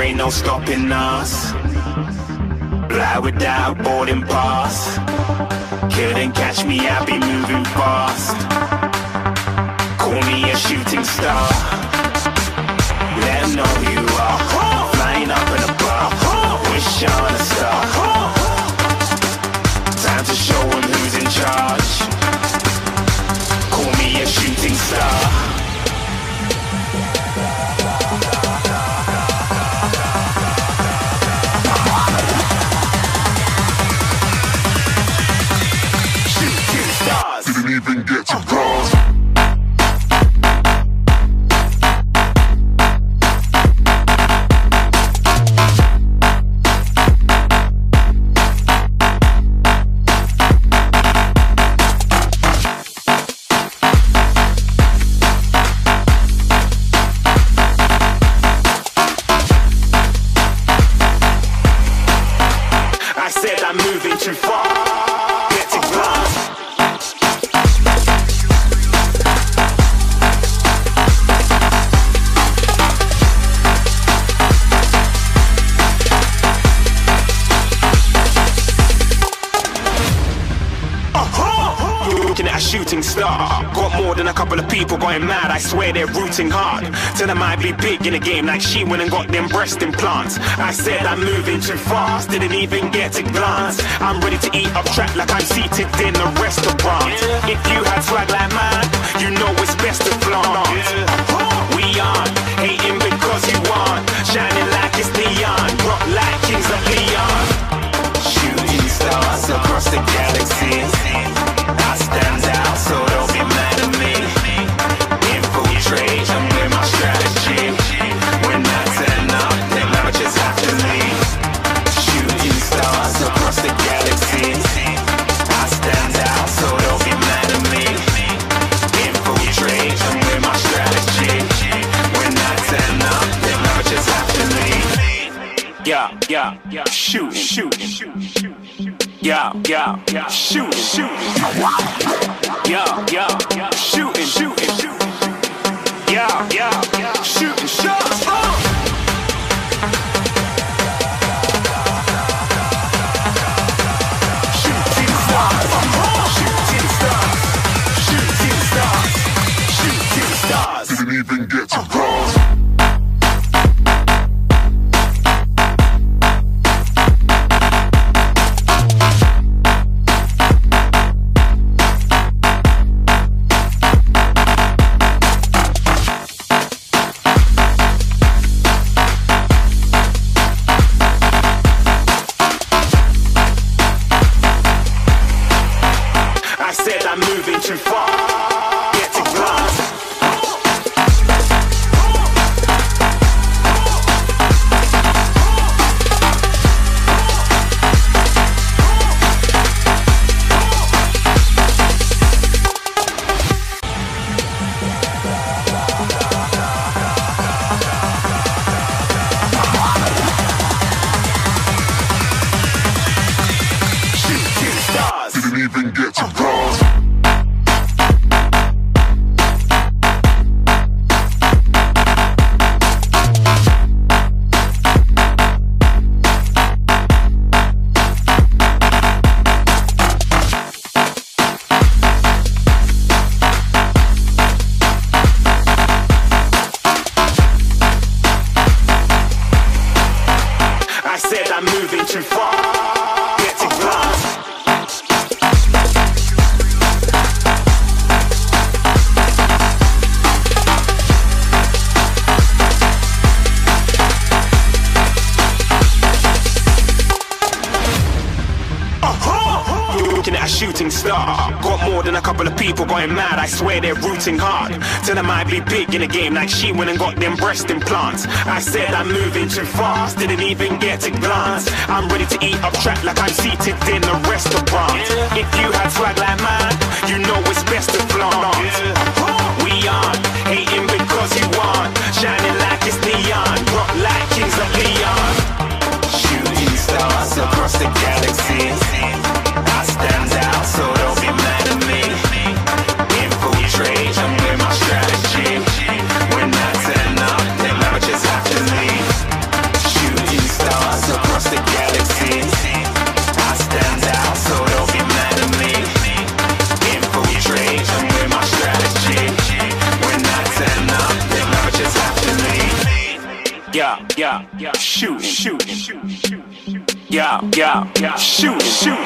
ain't no stopping us. Fly without boarding pass. Couldn't catch me, I be moving fast. Call me a shooting star. Let 'em know who you are. Flying up in a bar. Wish on a star. Time to show 'em who's in charge. Call me a shooting star. Didn't even get to cross. I said I'm moving too far. Get to glass. Looking at a shooting star. Got more than a couple of people going mad, I swear they're rooting hard. Tell them I be big in the game like she went and got them breast implants. I said I'm moving too fast, didn't even get to glance. I'm ready to eat up track like I'm seated in a restaurant. If you had swag like mine, you know it's best to flaunt. We aren't hating because you aren't shining like it's neon, rock like kings of Leon. Shooting stars across the galaxy. I stand out, so don't be mad at me. Infiltrate, I'm with my strategy. When I turn up, them amateurs have to leave. Shooting stars across the galaxy. I stand out, so don't be mad at me. Infiltrate, I'm with my strategy. When I turn up, them amateurs have to leave. Yeah, shooting. Yeah, shooting. Yeah, shooting. Yeah, shooting shots. Shooting stars. Didn't even get to cross. I said I'm moving too far. Get to glass. Shooting stars. Didn't even get to cross. I said I'm moving too far. Get to glass. Looking at a shooting star. Got more than a couple of people going mad, I swear they're rooting hard. Tell them I be big in the game like she went and got them breast implants. I said I'm moving too fast, didn't even get to glance. I'm ready to eat up track like I'm seated in a restaurant. If you had swag like mine, you know it's best to flaunt. We aren't hating because you aren't shining like it's neon, rock like kings of Leon. Shooting stars across the galaxy. I stand out, so don't be mad at me. Infiltrate, I'm with my strategy. When I turn up, them amateurs have to leave. shooting, yeah, shooting,